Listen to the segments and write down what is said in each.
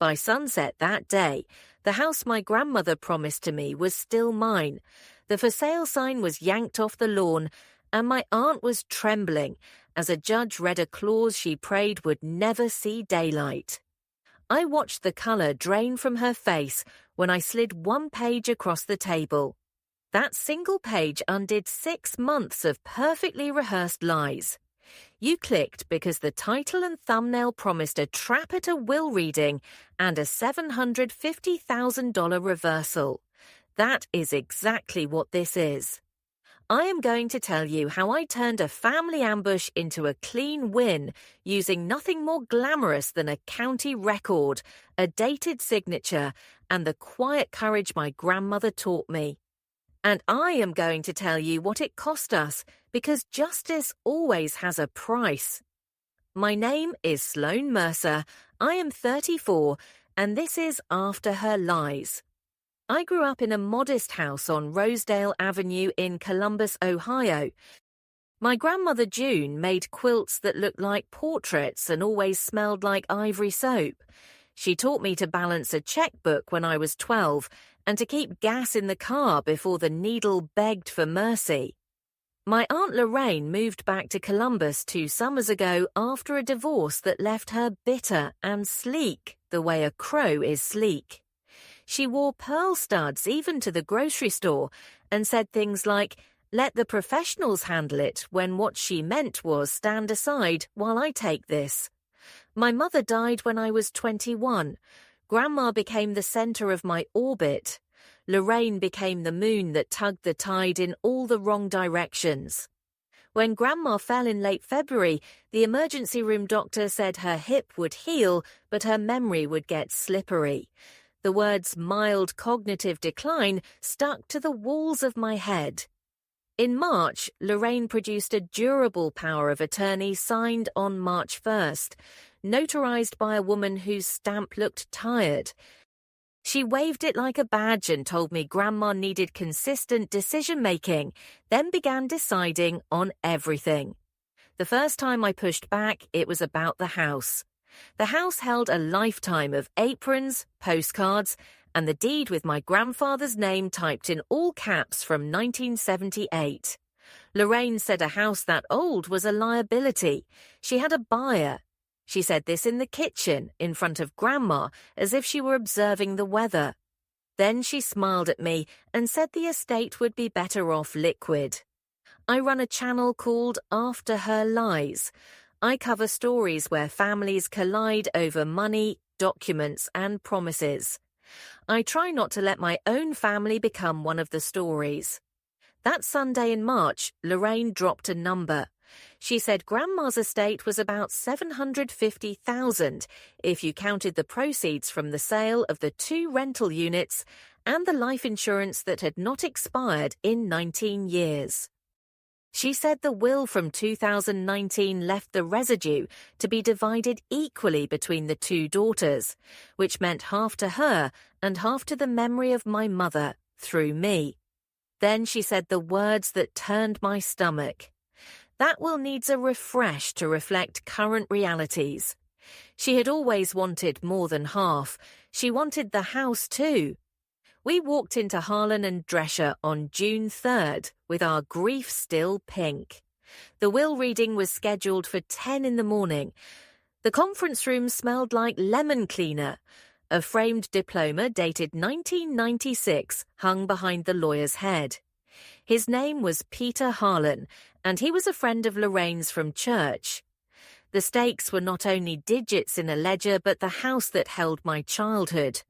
By sunset that day, the house my grandmother promised to me was still mine. The for sale sign was yanked off the lawn, and my aunt was trembling as a judge read a clause she prayed would never see daylight. I watched the color drain from her face when I slid one page across the table. That single page undid 6 months of perfectly rehearsed lies. You clicked because the title and thumbnail promised a trap at a will reading and a $750,000 reversal. That is exactly what this is. I am going to tell you how I turned a family ambush into a clean win using nothing more glamorous than a county record, a dated signature, and the quiet courage my grandmother taught me. And I am going to tell you what it cost us, because justice always has a price. My name is Sloane Mercer, I am 34, and this is After Her Lies. I grew up in a modest house on Rosedale Avenue in Columbus, Ohio. My grandmother June made quilts that looked like portraits and always smelled like ivory soap. She taught me to balance a checkbook when I was 12 and to keep gas in the car before the needle begged for mercy. My Aunt Lorraine moved back to Columbus 2 summers ago after a divorce that left her bitter and sleek, the way a crow is sleek. She wore pearl studs even to the grocery store and said things like, "Let the professionals handle it," when what she meant was stand aside while I take this. My mother died when I was 21. Grandma became the center of my orbit. Lorraine became the moon that tugged the tide in all the wrong directions. When Grandma fell in late February, the emergency room doctor said her hip would heal, but her memory would get slippery. The words mild cognitive decline stuck to the walls of my head. In March, Lorraine produced a durable power of attorney signed on March 1st, notarized by a woman whose stamp looked tired. She waved it like a badge and told me Grandma needed consistent decision-making, then began deciding on everything. The first time I pushed back, it was about the house. The house held a lifetime of aprons, postcards, and the deed with my grandfather's name typed in all caps from 1978. Lorraine said a house that old was a liability. She had a buyer. She said this in the kitchen, in front of Grandma, as if she were observing the weather. Then she smiled at me and said the estate would be better off liquid. I run a channel called After Her Lies. I cover stories where families collide over money, documents, and promises. I try not to let my own family become one of the stories. That Sunday in March, Lorraine dropped a number. She said Grandma's estate was about $750,000 if you counted the proceeds from the sale of the 2 rental units and the life insurance that had not expired in 19 years. She said the will from 2019 left the residue to be divided equally between the 2 daughters, which meant half to her and half to the memory of my mother, through me. Then she said the words that turned my stomach. That will needs a refresh to reflect current realities. She had always wanted more than half. She wanted the house too. We walked into Harlan and Drescher on June 3rd with our grief still pink. The will reading was scheduled for 10 in the morning. The conference room smelled like lemon cleaner. A framed diploma dated 1996 hung behind the lawyer's head. His name was Peter Harlan, and he was a friend of Lorraine's from church. The stakes were not only digits in a ledger but the house that held my childhood.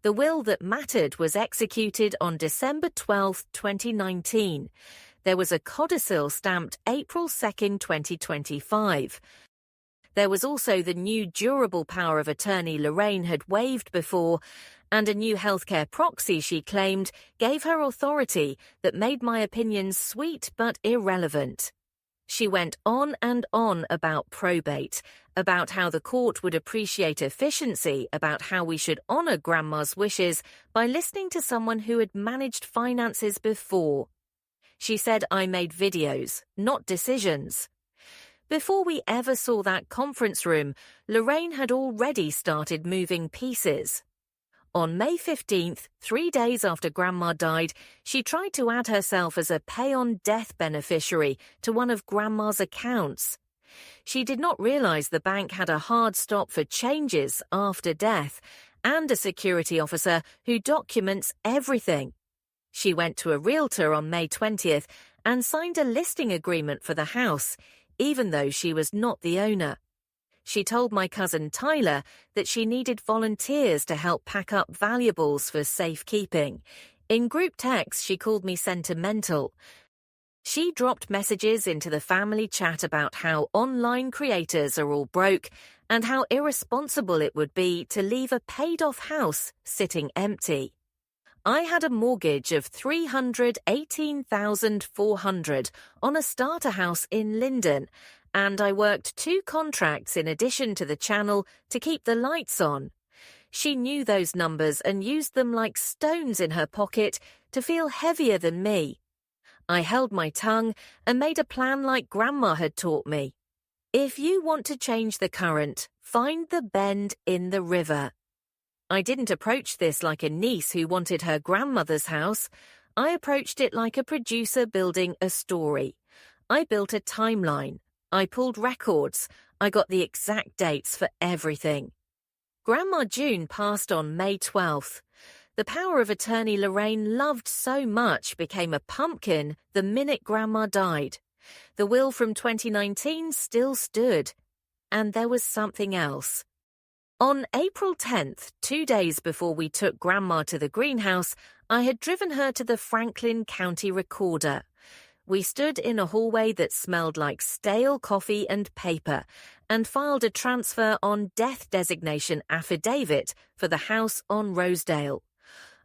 The will that mattered was executed on December 12, 2019. There was a codicil stamped April 2, 2025. There was also the new durable power of attorney Lorraine had waived before, and a new healthcare proxy she claimed gave her authority that made my opinions sweet but irrelevant. She went on and on about probate, about how the court would appreciate efficiency, about how we should honor Grandma's wishes by listening to someone who had managed finances before. She said I made videos, not decisions. Before we ever saw that conference room, Lorraine had already started moving pieces. On May 15th, 3 days after Grandma died, she tried to add herself as a pay-on-death beneficiary to one of Grandma's accounts. She did not realize the bank had a hard stop for changes after death and a security officer who documents everything. She went to a realtor on May 20th and signed a listing agreement for the house, even though she was not the owner. She told my cousin Tyler that she needed volunteers to help pack up valuables for safekeeping. In group text, she called me sentimental. She dropped messages into the family chat about how online creators are all broke and how irresponsible it would be to leave a paid-off house sitting empty. I had a mortgage of $318,400 on a starter house in Linden, and I worked 2 contracts in addition to the channel to keep the lights on. She knew those numbers and used them like stones in her pocket to feel heavier than me. I held my tongue and made a plan like Grandma had taught me. If you want to change the current, find the bend in the river. I didn't approach this like a niece who wanted her grandmother's house. I approached it like a producer building a story. I built a timeline. I pulled records. I got the exact dates for everything. Grandma June passed on May 12th. The power of attorney Lorraine loved so much became a pumpkin the minute Grandma died. The will from 2019 still stood. And there was something else. On April 10th, 2 days before we took Grandma to the greenhouse, I had driven her to the Franklin County Recorder. We stood in a hallway that smelled like stale coffee and paper and filed a transfer on death designation affidavit for the house on Rosedale.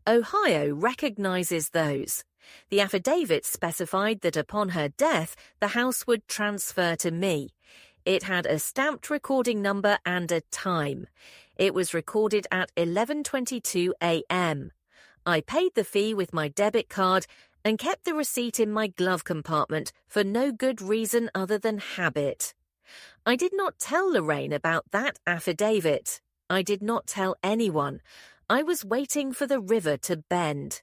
Ohio recognizes those. The affidavit specified that upon her death, the house would transfer to me. It had a stamped recording number and a time. It was recorded at 11:22 a.m. I paid the fee with my debit card and kept the receipt in my glove compartment for no good reason other than habit. I did not tell Lorraine about that affidavit. I did not tell anyone. I was waiting for the river to bend.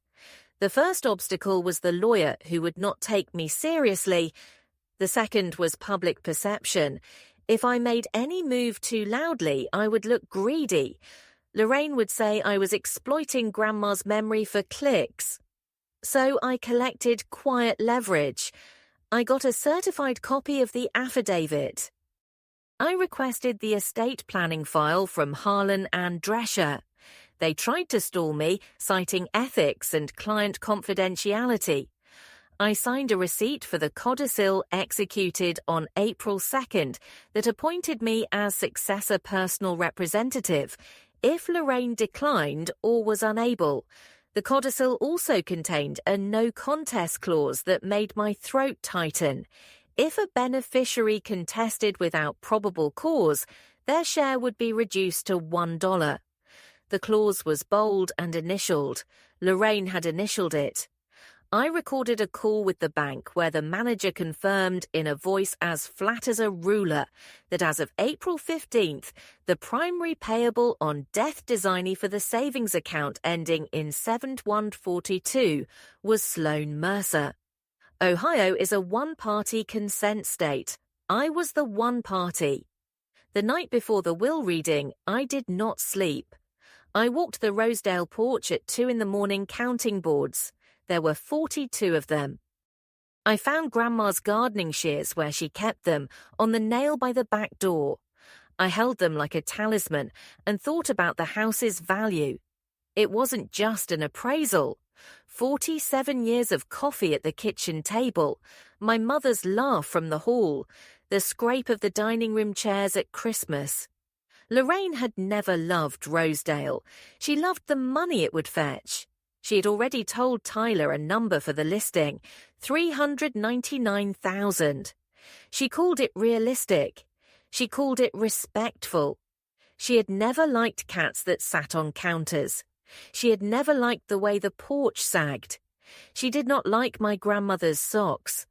The first obstacle was the lawyer who would not take me seriously. The second was public perception. If I made any move too loudly, I would look greedy. Lorraine would say I was exploiting Grandma's memory for clicks. So I collected quiet leverage. I got a certified copy of the affidavit. I requested the estate planning file from Harlan and Drescher. They tried to stall me, citing ethics and client confidentiality. I signed a receipt for the codicil executed on April 2nd that appointed me as successor personal representative if Lorraine declined or was unable. The codicil also contained a no contest clause that made my throat tighten. If a beneficiary contested without probable cause, their share would be reduced to $1. The clause was bold and initialed. Lorraine had initialed it. I recorded a call with the bank where the manager confirmed in a voice as flat as a ruler that as of April 15th, the primary payable on death designee for the savings account ending in 7142 was Sloan Mercer. Ohio is a one-party consent state. I was the one party. The night before the will reading, I did not sleep. I walked the Rosedale porch at 2 a.m. counting boards. There were 42 of them. I found Grandma's gardening shears where she kept them, on the nail by the back door. I held them like a talisman and thought about the house's value. It wasn't just an appraisal. 47 years of coffee at the kitchen table, my mother's laugh from the hall, the scrape of the dining room chairs at Christmas. Lorraine had never loved Rosedale. She loved the money it would fetch. She had already told Tyler a number for the listing, $399,000. She called it realistic. She called it respectful. She had never liked cats that sat on counters. She had never liked the way the porch sagged. She did not like my grandmother's socks.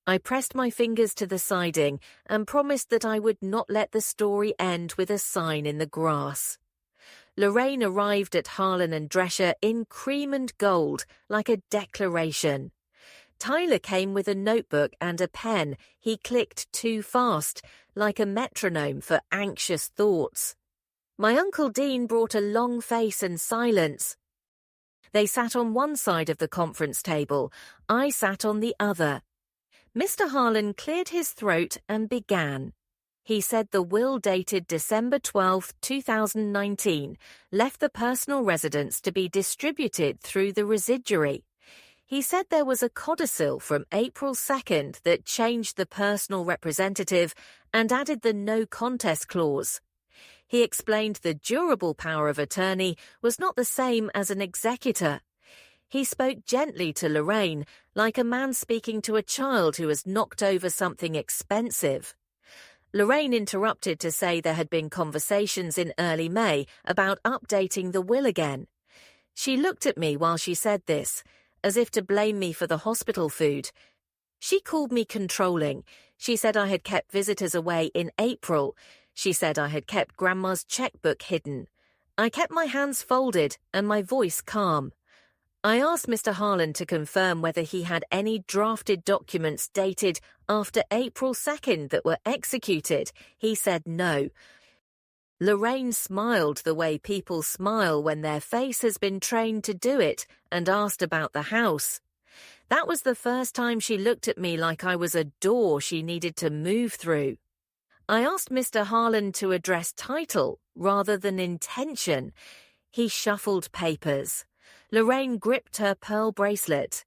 I pressed my fingers to the siding and promised that I would not let the story end with a sign in the grass. Lorraine arrived at Harlan and Drescher in cream and gold, like a declaration. Tyler came with a notebook and a pen. He clicked too fast, like a metronome for anxious thoughts. My Uncle Dean brought a long face and silence. They sat on one side of the conference table. I sat on the other. Mr. Harlan cleared his throat and began. He said the will dated December 12, 2019, left the personal residence to be distributed through the residuary. He said there was a codicil from April 2nd that changed the personal representative and added the no contest clause. He explained the durable power of attorney was not the same as an executor. He spoke gently to Lorraine, like a man speaking to a child who has knocked over something expensive. Lorraine interrupted to say there had been conversations in early May about updating the will again. She looked at me while she said this, as if to blame me for the hospital food. She called me controlling. She said I had kept visitors away in April. She said I had kept Grandma's checkbook hidden. I kept my hands folded and my voice calm. I asked Mr. Harlan to confirm whether he had any drafted documents dated after April 2nd that were executed. He said no. Lorraine smiled the way people smile when their face has been trained to do it and asked about the house. That was the first time she looked at me like I was a door she needed to move through. I asked Mr. Harlan to address title rather than intention. He shuffled papers. Lorraine gripped her pearl bracelet.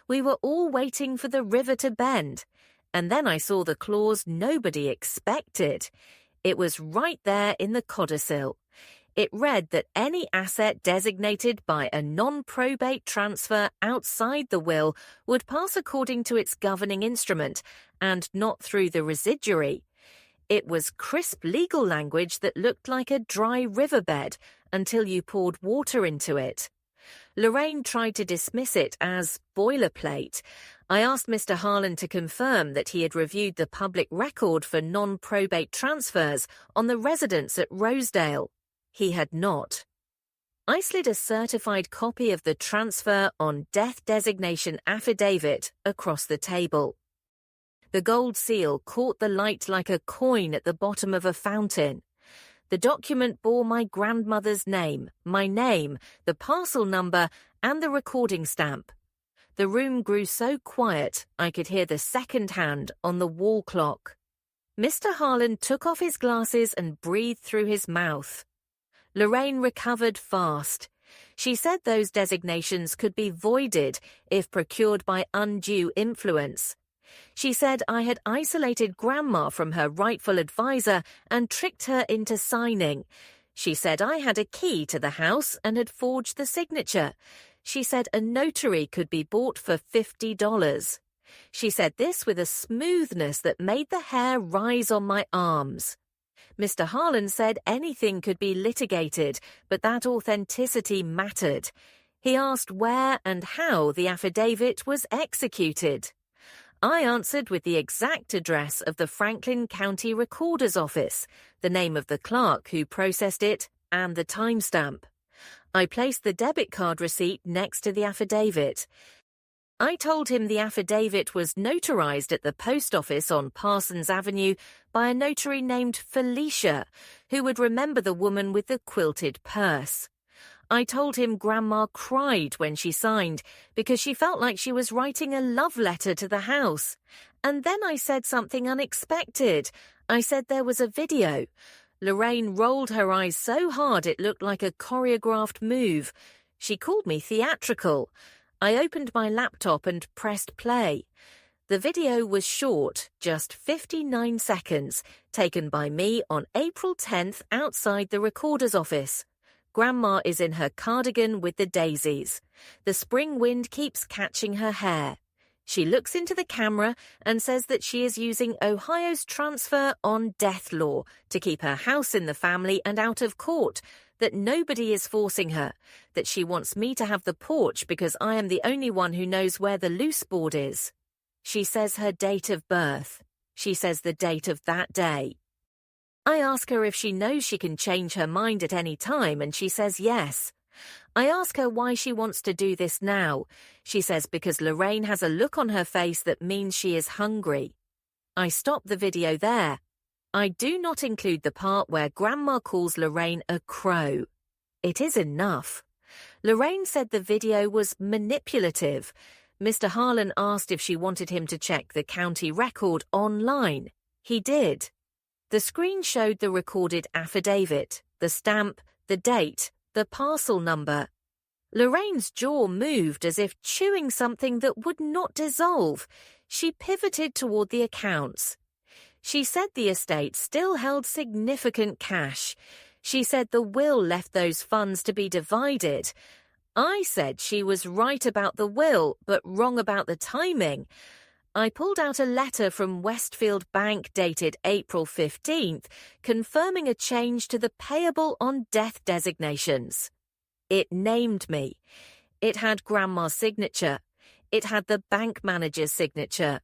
We were all waiting for the river to bend, and then I saw the clause nobody expected. It was right there in the codicil. It read that any asset designated by a non-probate transfer outside the will would pass according to its governing instrument and not through the residuary. It was crisp legal language that looked like a dry riverbed until you poured water into it. Lorraine tried to dismiss it as boilerplate. I asked Mr. Harlan to confirm that he had reviewed the public record for non-probate transfers on the residence at Rosedale. He had not. I slid a certified copy of the transfer on death designation affidavit across the table. The gold seal caught the light like a coin at the bottom of a fountain. The document bore my grandmother's name, my name, the parcel number, and the recording stamp. The room grew so quiet I could hear the second hand on the wall clock. Mr. Harlan took off his glasses and breathed through his mouth. Lorraine recovered fast. She said those designations could be voided if procured by undue influence. She said I had isolated Grandma from her rightful advisor and tricked her into signing. She said I had a key to the house and had forged the signature. She said a notary could be bought for $50. She said this with a smoothness that made the hair rise on my arms. Mr. Harlan said anything could be litigated, but that authenticity mattered. He asked where and how the affidavit was executed. I answered with the exact address of the Franklin County Recorder's Office, the name of the clerk who processed it, and the timestamp. I placed the debit card receipt next to the affidavit. I told him the affidavit was notarized at the post office on Parsons Avenue by a notary named Felicia, who would remember the woman with the quilted purse. I told him Grandma cried when she signed because she felt like she was writing a love letter to the house. And then I said something unexpected. I said there was a video. Lorraine rolled her eyes so hard it looked like a choreographed move. She called me theatrical. I opened my laptop and pressed play. The video was short, just 59 seconds, taken by me on April 10th outside the recorder's office. Grandma is in her cardigan with the daisies. The spring wind keeps catching her hair. She looks into the camera and says that she is using Ohio's transfer on death law to keep her house in the family and out of court, that nobody is forcing her, that she wants me to have the porch because I am the only one who knows where the loose board is. She says her date of birth. She says the date of that day. I ask her if she knows she can change her mind at any time, and she says yes. I ask her why she wants to do this now. She says because Lorraine has a look on her face that means she is hungry. I stop the video there. I do not include the part where Grandma calls Lorraine a crow. It is enough. Lorraine said the video was manipulative. Mr. Harlan asked if she wanted him to check the county record online. He did. The screen showed the recorded affidavit, the stamp, the date, the parcel number. Lorraine's jaw moved as if chewing something that would not dissolve. She pivoted toward the accounts. She said the estate still held significant cash. She said the will left those funds to be divided. I said she was right about the will, but wrong about the timing. I pulled out a letter from Westfield Bank dated April 15th, confirming a change to the payable on death designations. It named me. It had Grandma's signature. It had the bank manager's signature.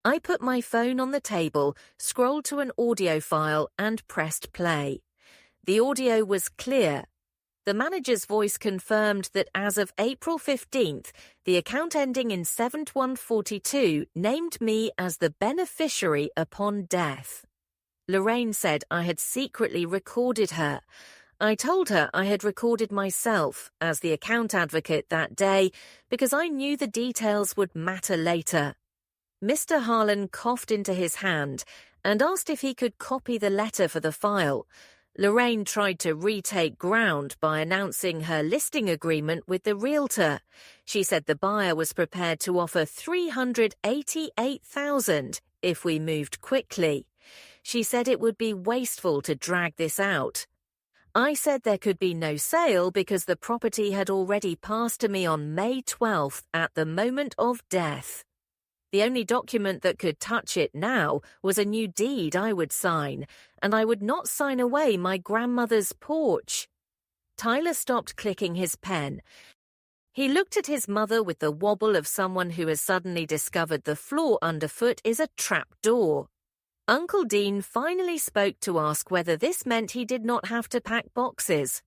I put my phone on the table, scrolled to an audio file, and pressed play. The audio was clear. The manager's voice confirmed that as of April 15th, the account ending in 7142 named me as the beneficiary upon death. Lorraine said I had secretly recorded her. I told her I had recorded myself as the account advocate that day because I knew the details would matter later. Mr. Harlan coughed into his hand and asked if he could copy the letter for the file. Lorraine tried to retake ground by announcing her listing agreement with the realtor. She said the buyer was prepared to offer $388,000 if we moved quickly. She said it would be wasteful to drag this out. I said there could be no sale because the property had already passed to me on May 12th at the moment of death. The only document that could touch it now was a new deed I would sign, and I would not sign away my grandmother's porch. Tyler stopped clicking his pen. He looked at his mother with the wobble of someone who has suddenly discovered the floor underfoot is a trap door. Uncle Dean finally spoke to ask whether this meant he did not have to pack boxes.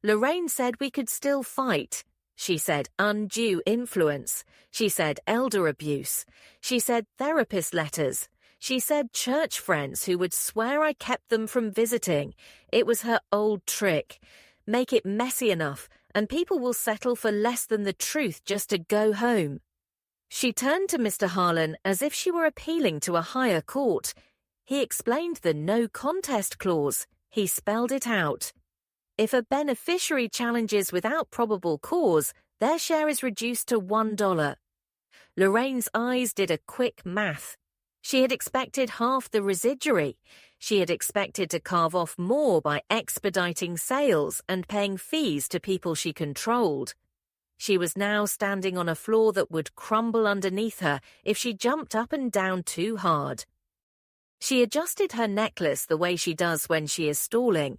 Lorraine said we could still fight. She said undue influence. She said elder abuse. She said therapist letters. She said church friends who would swear I kept them from visiting. It was her old trick. Make it messy enough, and people will settle for less than the truth just to go home. She turned to Mr. Harlan as if she were appealing to a higher court. He explained the no contest clause. He spelled it out. If a beneficiary challenges without probable cause, their share is reduced to $1. Lorraine's eyes did a quick math. She had expected half the residuary. She had expected to carve off more by expediting sales and paying fees to people she controlled. She was now standing on a floor that would crumble underneath her if she jumped up and down too hard. She adjusted her necklace the way she does when she is stalling.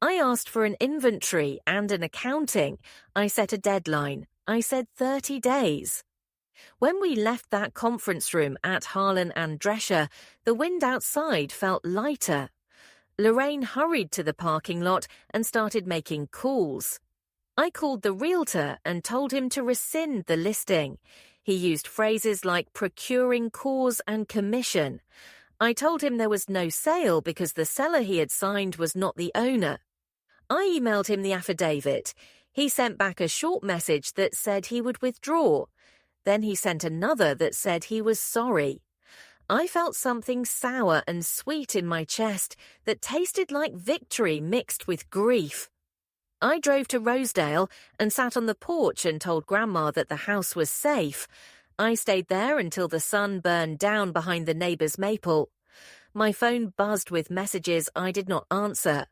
I asked for an inventory and an accounting. I set a deadline. I said 30 days. When we left that conference room at Harlan and Drescher, the wind outside felt lighter. Lorraine hurried to the parking lot and started making calls. I called the realtor and told him to rescind the listing. He used phrases like procuring cause and commission. I told him there was no sale because the seller he had signed was not the owner. I emailed him the affidavit. He sent back a short message that said he would withdraw. Then he sent another that said he was sorry. I felt something sour and sweet in my chest that tasted like victory mixed with grief. I drove to Rosedale and sat on the porch and told Grandma that the house was safe. I stayed there until the sun burned down behind the neighbor's maple. My phone buzzed with messages I did not answer.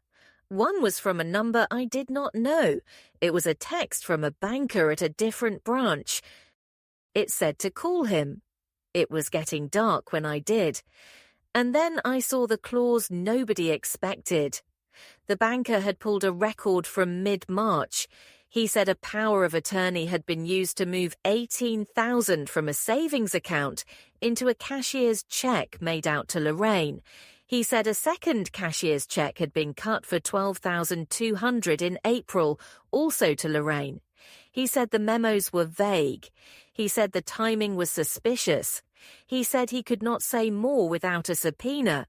One was from a number I did not know. It was a text from a banker at a different branch. It said to call him. It was getting dark when I did. And then I saw the clause nobody expected. The banker had pulled a record from mid-March. He said a power of attorney had been used to move $18,000 from a savings account into a cashier's check made out to Lorraine. He said a second cashier's check had been cut for $12,200 in April, also to Lorraine. He said the memos were vague. He said the timing was suspicious. He said he could not say more without a subpoena.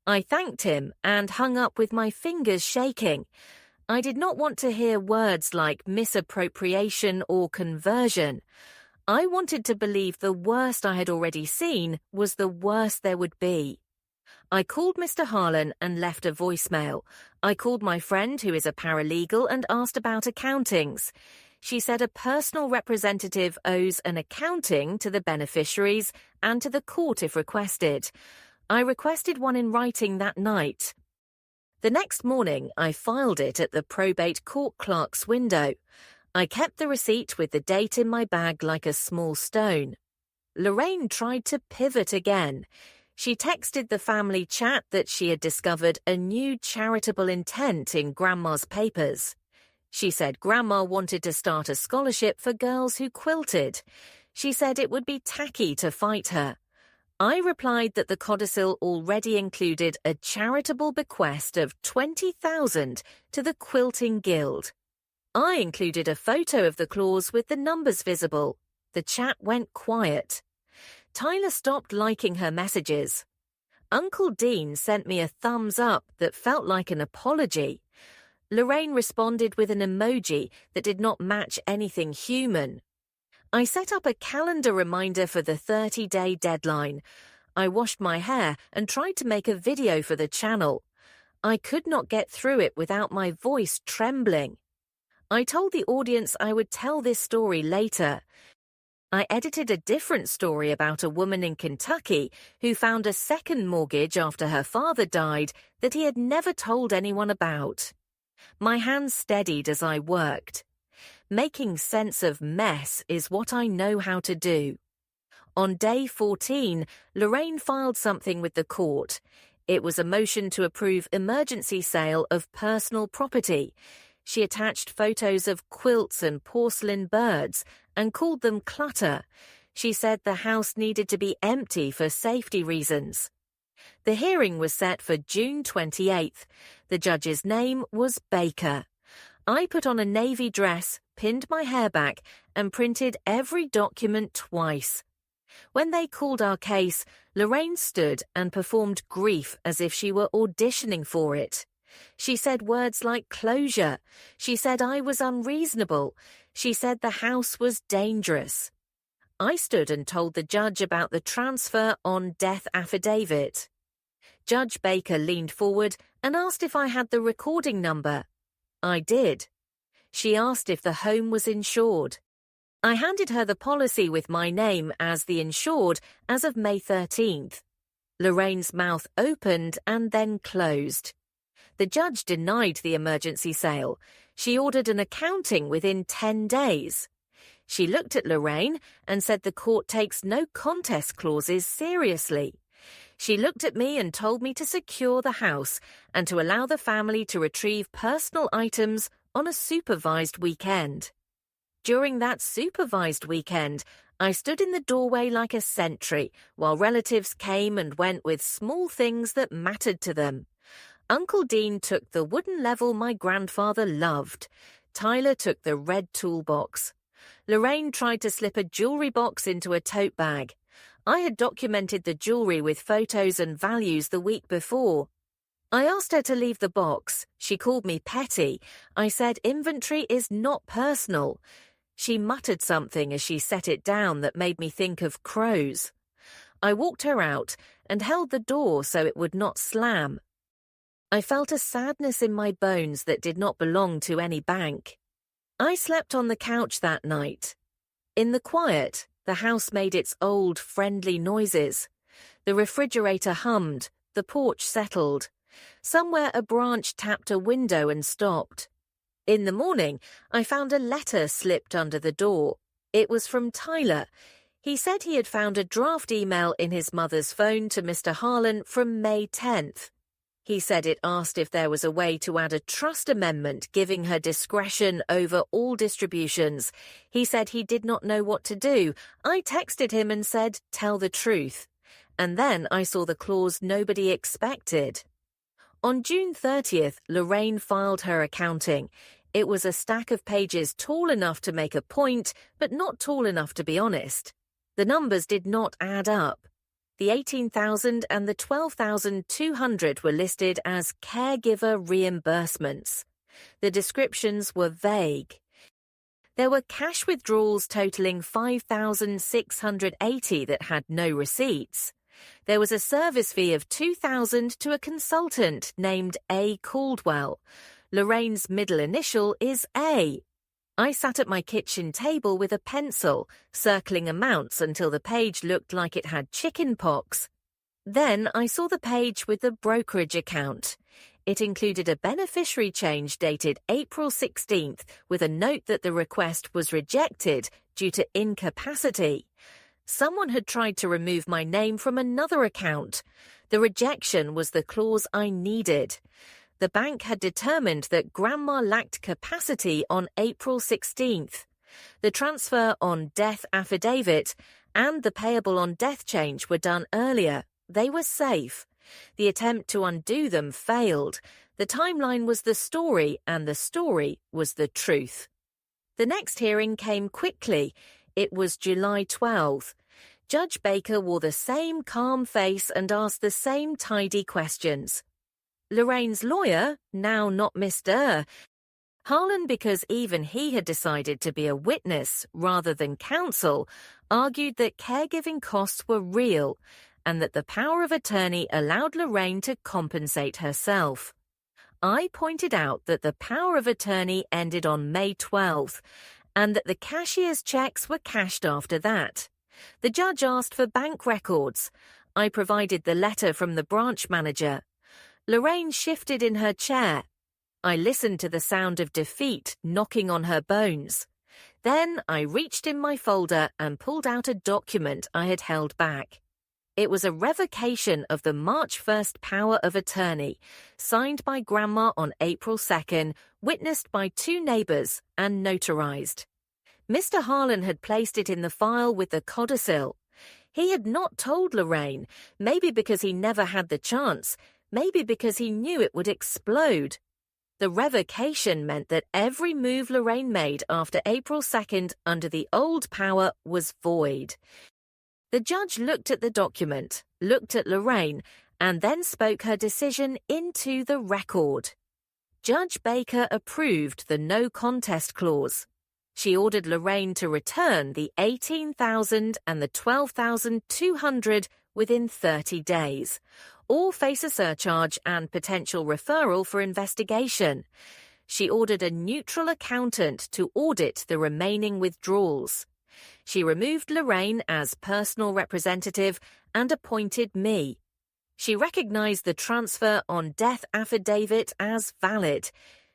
I thanked him and hung up with my fingers shaking. I did not want to hear words like misappropriation or conversion. I wanted to believe the worst I had already seen was the worst there would be. I called Mr. Harlan and left a voicemail. I called my friend who is a paralegal and asked about accountings. She said a personal representative owes an accounting to the beneficiaries and to the court if requested. I requested one in writing that night. The next morning, I filed it at the probate court clerk's window. I kept the receipt with the date in my bag like a small stone. Lorraine tried to pivot again. She texted the family chat that she had discovered a new charitable intent in Grandma's papers. She said Grandma wanted to start a scholarship for girls who quilted. She said it would be tacky to fight her. I replied that the codicil already included a charitable bequest of $20,000 to the Quilting Guild. I included a photo of the clause with the numbers visible. The chat went quiet. Tyler stopped liking her messages. Uncle Dean sent me a thumbs up that felt like an apology. Lorraine responded with an emoji that did not match anything human. I set up a calendar reminder for the 30-day deadline. I washed my hair and tried to make a video for the channel. I could not get through it without my voice trembling. I told the audience I would tell this story later. I edited a different story about a woman in Kentucky who found a second mortgage after her father died that he had never told anyone about. My hands steadied as I worked. Making sense of mess is what I know how to do. On day 14, Lorraine filed something with the court. It was a motion to approve emergency sale of personal property. She attached photos of quilts and porcelain birds and called them clutter. She said the house needed to be empty for safety reasons. The hearing was set for June 28th. The judge's name was Baker. I put on a navy dress, pinned my hair back, and printed every document twice. When they called our case, Lorraine stood and performed grief as if she were auditioning for it. She said words like closure. She said I was unreasonable. She said the house was dangerous. I stood and told the judge about the transfer on death affidavit. Judge Baker leaned forward and asked if I had the recording number. I did. She asked if the home was insured. I handed her the policy with my name as the insured as of May 13th. Lorraine's mouth opened and then closed. The judge denied the emergency sale. She ordered an accounting within 10 days. She looked at Lorraine and said the court takes no contest clauses seriously. She looked at me and told me to secure the house and to allow the family to retrieve personal items on a supervised weekend. During that supervised weekend, I stood in the doorway like a sentry while relatives came and went with small things that mattered to them. Uncle Dean took the wooden level my grandfather loved. Tyler took the red toolbox. Lorraine tried to slip a jewelry box into a tote bag. I had documented the jewelry with photos and values the week before. I asked her to leave the box. She called me petty. I said inventory is not personal. She muttered something as she set it down that made me think of crows. I walked her out and held the door so it would not slam. I felt a sadness in my bones that did not belong to any bank. I slept on the couch that night. In the quiet, the house made its old, friendly noises. The refrigerator hummed, the porch settled. Somewhere a branch tapped a window and stopped. In the morning, I found a letter slipped under the door. It was from Tyler. He said he had found a draft email in his mother's phone to Mr. Harlan from May 10th. He said it asked if there was a way to add a trust amendment giving her discretion over all distributions. He said he did not know what to do. I texted him and said, "Tell the truth." And then I saw the clause nobody expected. On June 30th, Lorraine filed her accounting. It was a stack of pages tall enough to make a point, but not tall enough to be honest. The numbers did not add up. The $18,000 and the $12,200 were listed as caregiver reimbursements. The descriptions were vague. There were cash withdrawals totaling $5,680 that had no receipts. There was a service fee of $2,000 to a consultant named A. Caldwell. Lorraine's middle initial is A. I sat at my kitchen table with a pencil, circling amounts until the page looked like it had chicken pox. Then I saw the page with the brokerage account. It included a beneficiary change dated April 16th with a note that the request was rejected due to incapacity. Someone had tried to remove my name from another account. The rejection was the clause I needed. The bank had determined that Grandma lacked capacity on April 16th. The transfer on death affidavit and the payable on death change were done earlier. They were safe. The attempt to undo them failed. The timeline was the story, and the story was the truth. The next hearing came quickly. It was July 12th. Judge Baker wore the same calm face and asked the same tidy questions. Lorraine's lawyer, now not Mr. Harlan, because even he had decided to be a witness rather than counsel, argued that caregiving costs were real and that the power of attorney allowed Lorraine to compensate herself. I pointed out that the power of attorney ended on May 12th and that the cashier's checks were cashed after that. The judge asked for bank records. I provided the letter from the branch manager. Lorraine shifted in her chair. I listened to the sound of defeat knocking on her bones. Then I reached in my folder and pulled out a document I had held back. It was a revocation of the March 1st power of attorney, signed by Grandma on April 2nd, witnessed by 2 neighbors, and notarized. Mr. Harlan had placed it in the file with the codicil. He had not told Lorraine, maybe because he never had the chance, maybe because he knew it would explode. The revocation meant that every move Lorraine made after April 2nd under the old power was void. The judge looked at the document, looked at Lorraine, and then spoke her decision into the record. Judge Baker approved the no contest clause. She ordered Lorraine to return the $18,000 and the $12,200 within 30 days, or face a surcharge and potential referral for investigation. She ordered a neutral accountant to audit the remaining withdrawals. She removed Lorraine as personal representative and appointed me. She recognized the transfer on death affidavit as valid.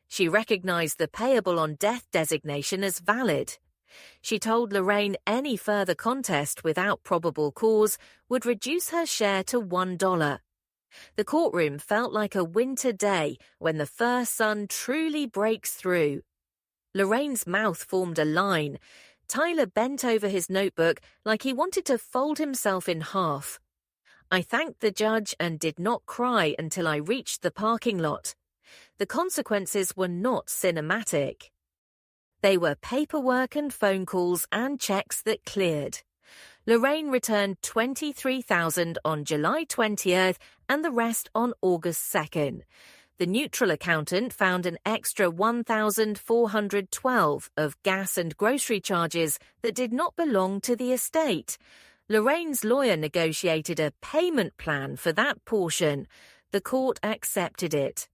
She recognized the payable on death designation as valid. She told Lorraine any further contest without probable cause would reduce her share to $1. The courtroom felt like a winter day when the first sun truly breaks through. Lorraine's mouth formed a line. Tyler bent over his notebook like he wanted to fold himself in half. I thanked the judge and did not cry until I reached the parking lot. The consequences were not cinematic. They were paperwork and phone calls and checks that cleared. Lorraine returned $23,000 on July 20th and the rest on August 2nd. The neutral accountant found an extra $1,412 of gas and grocery charges that did not belong to the estate. Lorraine's lawyer negotiated a payment plan for that portion. The court accepted it.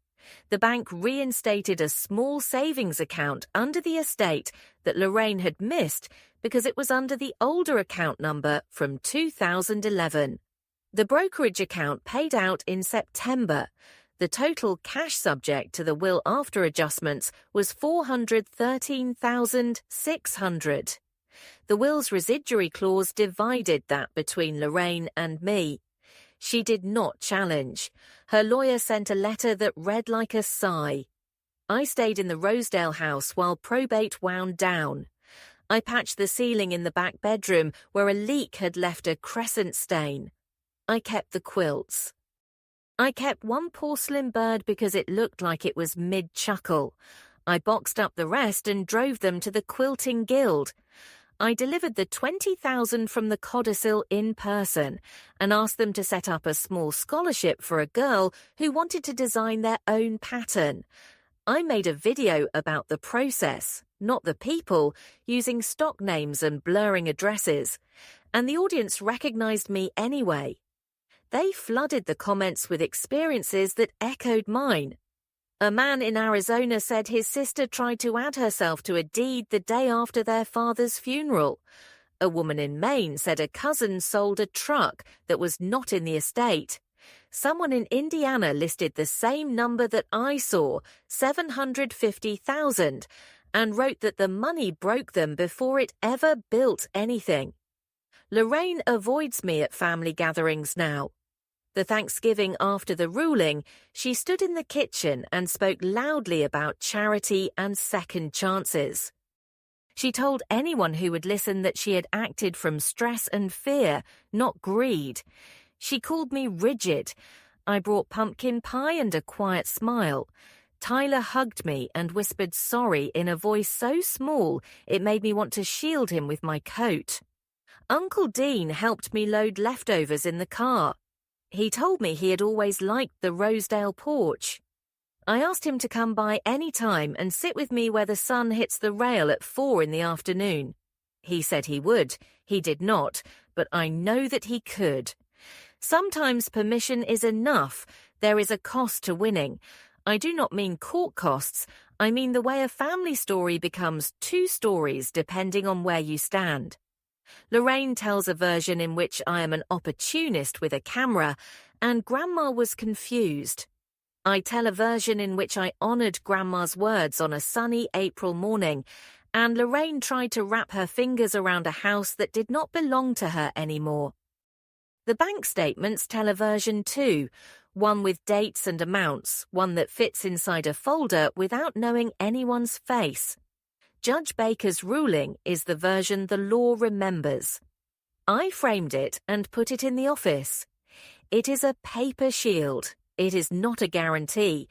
The bank reinstated a small savings account under the estate that Lorraine had missed because it was under the older account number from 2011. The brokerage account paid out in September. The total cash subject to the will after adjustments was $413,600. The will's residuary clause divided that between Lorraine and me. She did not challenge. Her lawyer sent a letter that read like a sigh. I stayed in the Rosedale house while probate wound down. I patched the ceiling in the back bedroom where a leak had left a crescent stain. I kept the quilts. I kept one porcelain bird because it looked like it was mid-chuckle. I boxed up the rest and drove them to the Quilting Guild. I delivered the 20,000 from the codicil in person and asked them to set up a small scholarship for a girl who wanted to design their own pattern. I made a video about the process, not the people, using stock names and blurring addresses, and the audience recognized me anyway. They flooded the comments with experiences that echoed mine. A man in Arizona said his sister tried to add herself to a deed the day after their father's funeral. A woman in Maine said a cousin sold a truck that was not in the estate. Someone in Indiana listed the same number that I saw, 750,000, and wrote that the money broke them before it ever built anything. Lorraine avoids me at family gatherings now. The Thanksgiving after the ruling, she stood in the kitchen and spoke loudly about charity and second chances. She told anyone who would listen that she had acted from stress and fear, not greed. She called me rigid. I brought pumpkin pie and a quiet smile. Tyler hugged me and whispered sorry in a voice so small it made me want to shield him with my coat. Uncle Dean helped me load leftovers in the car. He told me he had always liked the Rosedale porch. I asked him to come by any time and sit with me where the sun hits the rail at 4 in the afternoon. He said he would. He did not, but I know that he could. Sometimes permission is enough. There is a cost to winning. I do not mean court costs. I mean the way a family story becomes 2 stories depending on where you stand. Lorraine tells a version in which I am an opportunist with a camera, and Grandma was confused. I tell a version in which I honored Grandma's words on a sunny April morning, and Lorraine tried to wrap her fingers around a house that did not belong to her anymore. The bank statements tell a version too, one with dates and amounts, one that fits inside a folder without knowing anyone's face. Judge Baker's ruling is the version the law remembers. I framed it and put it in the office. It is a paper shield. It is not a guarantee.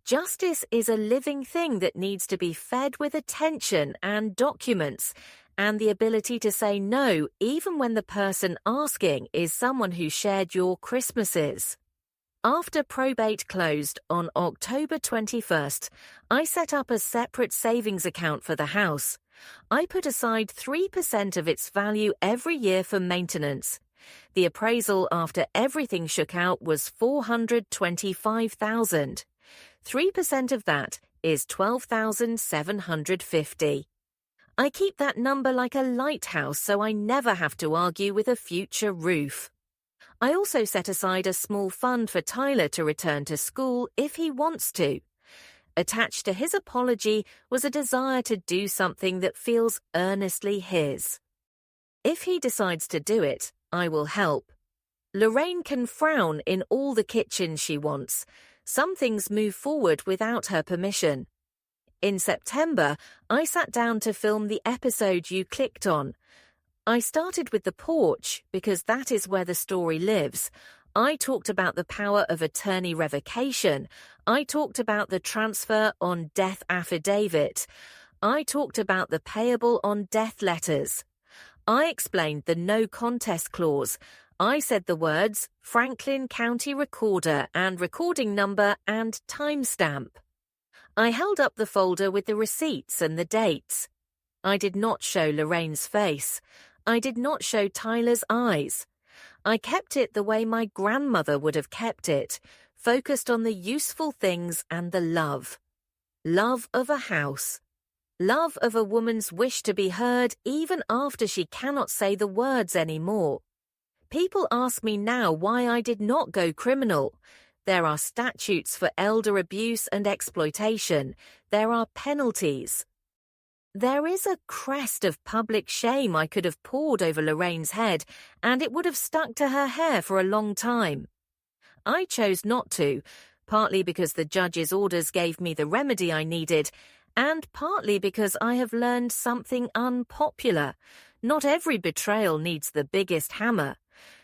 Justice is a living thing that needs to be fed with attention and documents, and the ability to say no even when the person asking is someone who shared your Christmases. After probate closed on October 21st, I set up a separate savings account for the house. I put aside 3% of its value every year for maintenance. The appraisal after everything shook out was $425,000. 3% of that is $12,750. I keep that number like a lighthouse so I never have to argue with a future roof. I also set aside a small fund for Tyler to return to school if he wants to. Attached to his apology was a desire to do something that feels earnestly his. If he decides to do it, I will help. Lorraine can frown in all the kitchens she wants. Some things move forward without her permission. In September, I sat down to film the episode you clicked on. I started with the porch because that is where the story lives. I talked about the power of attorney revocation. I talked about the transfer on death affidavit. I talked about the payable on death letters. I explained the no contest clause. I said the words Franklin County Recorder and recording number and timestamp. I held up the folder with the receipts and the dates. I did not show Lorraine's face. I did not show Tyler's eyes. I kept it the way my grandmother would have kept it, focused on the useful things and the love. Love of a house. Love of a woman's wish to be heard even after she cannot say the words anymore. People ask me now why I did not go criminal. There are statutes for elder abuse and exploitation. There are penalties. There is a crest of public shame I could have poured over Lorraine's head, and it would have stuck to her hair for a long time. I chose not to, partly because the judge's orders gave me the remedy I needed, and partly because I have learned something unpopular. Not every betrayal needs the biggest hammer.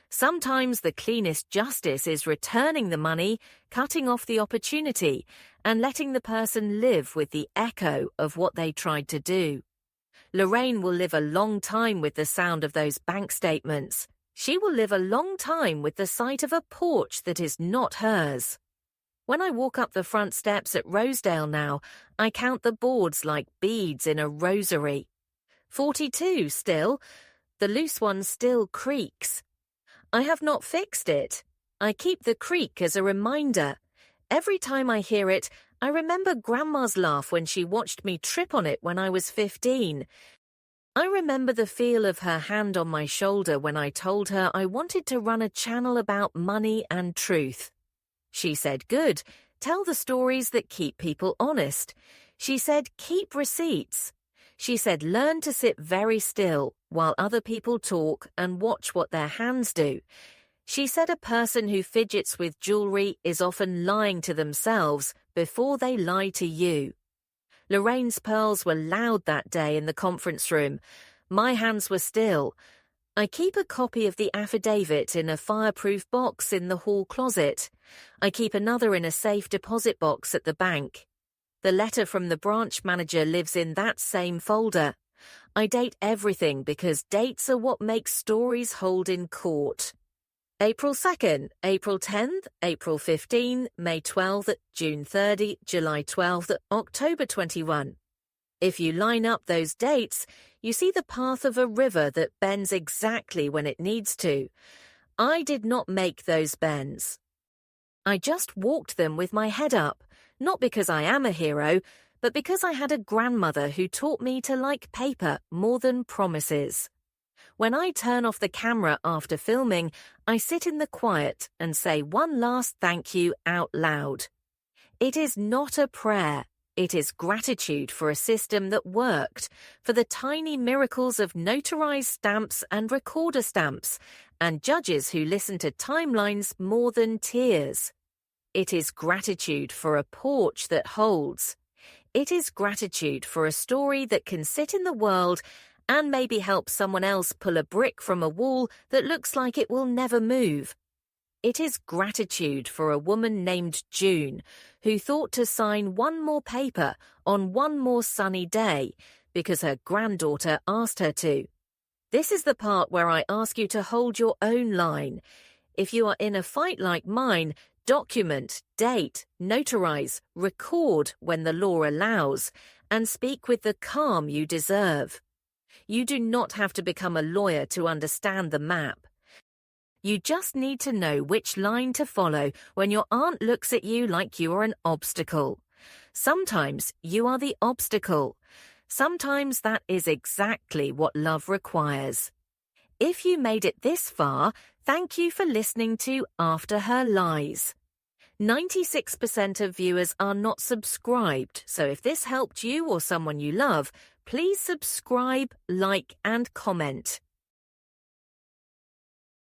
Sometimes the cleanest justice is returning the money, cutting off the opportunity, and letting the person live with the echo of what they tried to do. Lorraine will live a long time with the sound of those bank statements. She will live a long time with the sight of a porch that is not hers. When I walk up the front steps at Rosedale now, I count the boards like beads in a rosary. 42 still. The loose one still creaks. I have not fixed it. I keep the creak as a reminder. Every time I hear it, I remember Grandma's laugh when she watched me trip on it when I was 15. I remember the feel of her hand on my shoulder when I told her I wanted to run a channel about money and truth. She said, "Good, tell the stories that keep people honest." She said, "Keep receipts." She said, "Learn to sit very still while other people talk and watch what their hands do." She said a person who fidgets with jewelry is often lying to themselves before they lie to you. Lorraine's pearls were loud that day in the conference room. My hands were still. I keep a copy of the affidavit in a fireproof box in the hall closet. I keep another in a safe deposit box at the bank. The letter from the branch manager lives in that same folder. I date everything because dates are what make stories hold in court. April 2nd, April 10th, April 15, May 12th, June 30, July 12th, October 21. If you line up those dates, you see the path of a river that bends exactly when it needs to. I did not make those bends. I just walked them with my head up, not because I am a hero, but because I had a grandmother who taught me to like paper more than promises. When I turn off the camera after filming, I sit in the quiet and say one last thank you out loud. It is not a prayer. It is gratitude for a system that worked, for the tiny miracles of notarized stamps and recorder stamps, and judges who listen to timelines more than tears. It is gratitude for a porch that holds. It is gratitude for a story that can sit in the world and maybe help someone else pull a brick from a wall that looks like it will never move. It is gratitude for a woman named June who thought to sign one more paper on one more sunny day because her granddaughter asked her to. This is the part where I ask you to hold your own line. If you are in a fight like mine, document, date, notarize, record when the law allows, and speak with the calm you deserve. You do not have to become a lawyer to understand the map. You just need to know which line to follow when your aunt looks at you like you are an obstacle. Sometimes you are the obstacle. Sometimes that is exactly what love requires. If you made it this far, thank you for listening to After Her Lies. 96% of viewers are not subscribed, so if this helped you or someone you love, please subscribe, like, and comment.